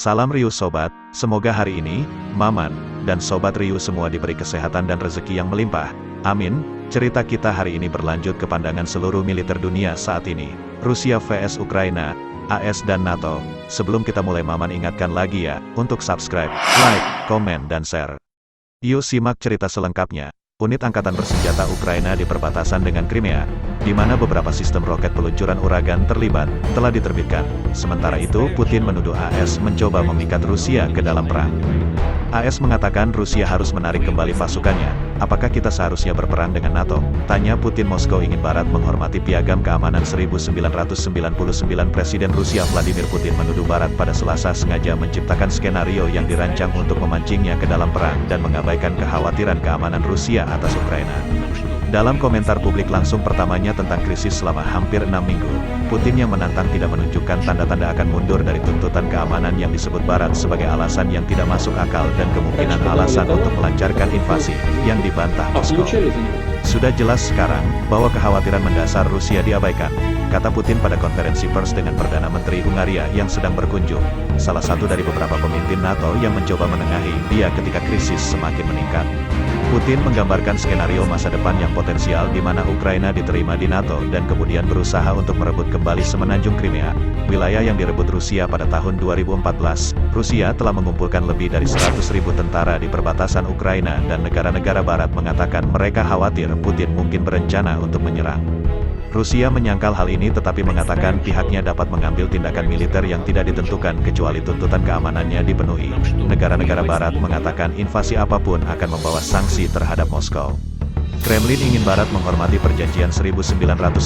Salam Ryu Sobat, semoga hari ini, Maman, dan Sobat Ryu semua diberi kesehatan dan rezeki yang melimpah. Amin. Cerita kita hari ini berlanjut ke pandangan seluruh militer dunia saat ini. Rusia vs Ukraina, AS dan NATO. Sebelum kita mulai, Maman ingatkan lagi ya, untuk subscribe, like, komen, dan share. Yuk simak cerita selengkapnya. Unit angkatan bersenjata Ukraina di perbatasan dengan Crimea, di mana beberapa sistem roket peluncuran Uragan terlibat, telah diterbitkan. Sementara itu, Putin menuduh AS mencoba memikat Rusia ke dalam perang. AS mengatakan Rusia harus menarik kembali pasukannya. Apakah kita seharusnya berperang dengan NATO? Tanya Putin. Moskow ingin Barat menghormati Piagam Keamanan 1999. Presiden Rusia Vladimir Putin menuduh Barat pada Selasa sengaja menciptakan skenario yang dirancang untuk memancingnya ke dalam perang dan mengabaikan kekhawatiran keamanan Rusia atas Ukraina. Dalam komentar publik langsung pertamanya tentang krisis selama hampir 6 minggu, Putin yang menantang tidak menunjukkan tanda-tanda akan mundur dari tuntutan keamanan yang disebut Barat sebagai alasan yang tidak masuk akal dan kemungkinan alasan untuk melancarkan invasi, yang dibantah Moskow. Sudah jelas sekarang, bahwa kekhawatiran mendasar Rusia diabaikan, kata Putin pada konferensi pers dengan Perdana Menteri Hungaria yang sedang berkunjung, salah satu dari beberapa pemimpin NATO yang mencoba menengahi dia ketika krisis semakin meningkat. Putin menggambarkan skenario masa depan yang potensial di mana Ukraina diterima di NATO dan kemudian berusaha untuk merebut kembali semenanjung Crimea, wilayah yang direbut Rusia pada tahun 2014. Rusia telah mengumpulkan lebih dari 100.000 tentara di perbatasan Ukraina dan negara-negara Barat mengatakan mereka khawatir Putin mungkin berencana untuk menyerang. Rusia menyangkal hal ini tetapi mengatakan pihaknya dapat mengambil tindakan militer yang tidak ditentukan kecuali tuntutan keamanannya dipenuhi. Negara-negara Barat mengatakan invasi apapun akan membawa sanksi terhadap Moskow. Kremlin ingin Barat menghormati perjanjian 1999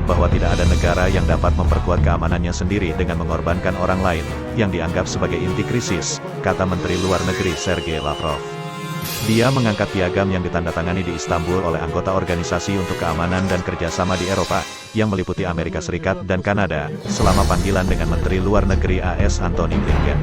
bahwa tidak ada negara yang dapat memperkuat keamanannya sendiri dengan mengorbankan orang lain, yang dianggap sebagai inti krisis, kata Menteri Luar Negeri Sergei Lavrov. Dia mengangkat piagam yang ditandatangani di Istanbul oleh anggota Organisasi untuk Keamanan dan Kerjasama di Eropa, yang meliputi Amerika Serikat dan Kanada, selama panggilan dengan Menteri Luar Negeri AS Antony Blinken.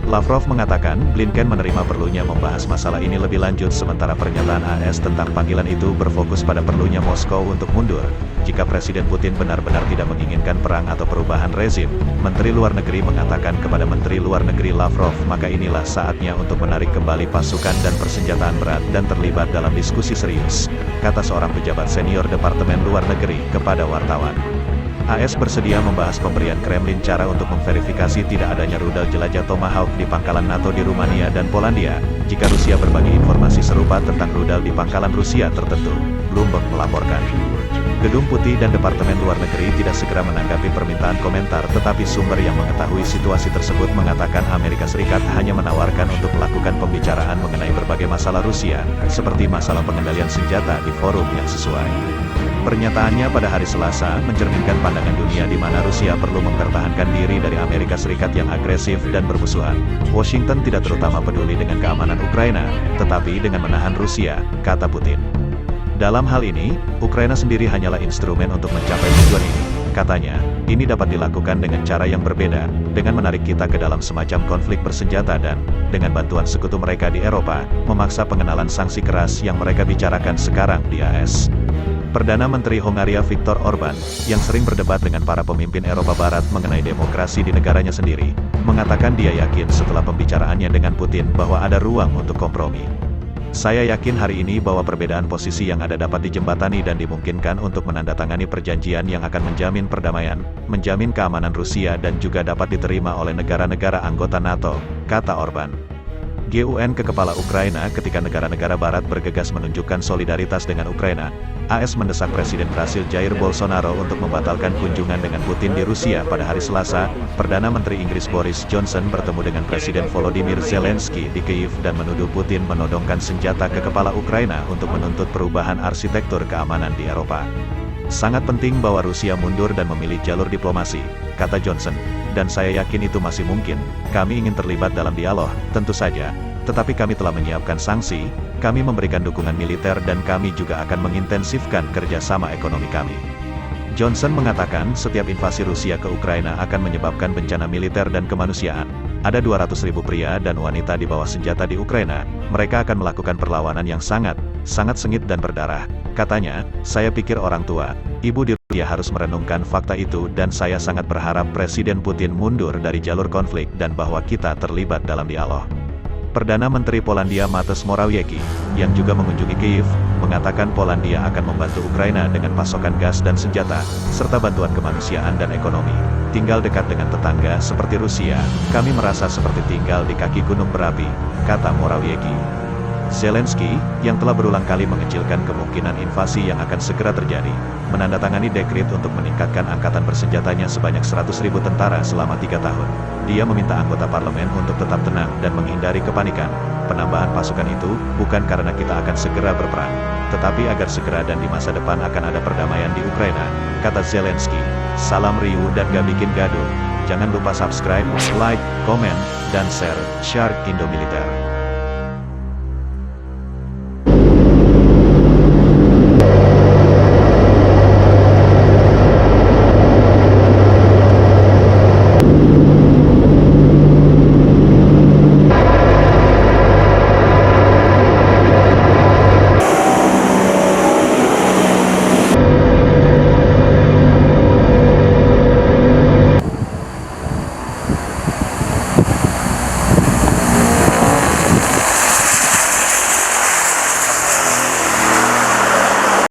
Lavrov mengatakan, Blinken menerima perlunya membahas masalah ini lebih lanjut sementara pernyataan AS tentang panggilan itu berfokus pada perlunya Moskow untuk mundur. Jika Presiden Putin benar-benar tidak menginginkan perang atau perubahan rezim, Menteri Luar Negeri mengatakan kepada Menteri Luar Negeri Lavrov, maka inilah saatnya untuk menarik kembali pasukan dan persenjataan berat dan terlibat dalam diskusi serius, kata seorang pejabat senior Departemen Luar Negeri kepada wartawan. AS bersedia membahas pemberian Kremlin cara untuk memverifikasi tidak adanya rudal jelajah Tomahawk di pangkalan NATO di Rumania dan Polandia, jika Rusia berbagi informasi serupa tentang rudal di pangkalan Rusia tertentu, Bloomberg melaporkan. Gedung Putih dan Departemen Luar Negeri tidak segera menanggapi permintaan komentar, tetapi sumber yang mengetahui situasi tersebut mengatakan Amerika Serikat hanya menawarkan untuk melakukan pembicaraan mengenai berbagai masalah Rusia, seperti masalah pengendalian senjata di forum yang sesuai. Pernyataannya pada hari Selasa mencerminkan pandangan dunia di mana Rusia perlu mempertahankan diri dari Amerika Serikat yang agresif dan bermusuhan. Washington tidak terutama peduli dengan keamanan Ukraina, tetapi dengan menahan Rusia, kata Putin. Dalam hal ini, Ukraina sendiri hanyalah instrumen untuk mencapai tujuan ini. Katanya, ini dapat dilakukan dengan cara yang berbeda, dengan menarik kita ke dalam semacam konflik bersenjata dan, dengan bantuan sekutu mereka di Eropa, memaksa pengenalan sanksi keras yang mereka bicarakan sekarang di AS. Perdana Menteri Hongaria Viktor Orban, yang sering berdebat dengan para pemimpin Eropa Barat mengenai demokrasi di negaranya sendiri, mengatakan dia yakin setelah pembicaraannya dengan Putin bahwa ada ruang untuk kompromi. Saya yakin hari ini bahwa perbedaan posisi yang ada dapat dijembatani dan dimungkinkan untuk menandatangani perjanjian yang akan menjamin perdamaian, menjamin keamanan Rusia dan juga dapat diterima oleh negara-negara anggota NATO, kata Orban. GUN ke kepala Ukraina ketika negara-negara Barat bergegas menunjukkan solidaritas dengan Ukraina. AS mendesak Presiden Brasil Jair Bolsonaro untuk membatalkan kunjungan dengan Putin di Rusia pada hari Selasa. Perdana Menteri Inggris Boris Johnson bertemu dengan Presiden Volodymyr Zelensky di Kyiv dan menuduh Putin menodongkan senjata ke kepala Ukraina untuk menuntut perubahan arsitektur keamanan di Eropa. Sangat penting bahwa Rusia mundur dan memilih jalur diplomasi, kata Johnson, dan saya yakin itu masih mungkin. Kami ingin terlibat dalam dialog, tentu saja, tetapi kami telah menyiapkan sanksi, kami memberikan dukungan militer dan kami juga akan mengintensifkan kerjasama ekonomi kami. Johnson mengatakan setiap invasi Rusia ke Ukraina akan menyebabkan bencana militer dan kemanusiaan. Ada 200.000 pria dan wanita di bawah senjata di Ukraina. Mereka akan melakukan perlawanan yang sangat sengit dan berdarah. Katanya, saya pikir orang tua, ibu di Rusia harus merenungkan fakta itu dan saya sangat berharap Presiden Putin mundur dari jalur konflik dan bahwa kita terlibat dalam dialog. Perdana Menteri Polandia Mateusz Morawiecki, yang juga mengunjungi Kyiv, mengatakan Polandia akan membantu Ukraina dengan pasokan gas dan senjata, serta bantuan kemanusiaan dan ekonomi. Tinggal dekat dengan tetangga seperti Rusia, kami merasa seperti tinggal di kaki gunung berapi, kata Morawiecki. Zelensky, yang telah berulang kali mengecilkan kemungkinan invasi yang akan segera terjadi, menandatangani dekret untuk meningkatkan angkatan bersenjatanya sebanyak 100.000 tentara selama 3 tahun. Dia meminta anggota parlemen untuk tetap tenang dan menghindari kepanikan. Penambahan pasukan itu, bukan karena kita akan segera berperang, tetapi agar segera dan di masa depan akan ada perdamaian di Ukraina, kata Zelensky. Salam riuh dan gak bikin gaduh. Jangan lupa subscribe, like, komen, dan share Shark Indo Militer.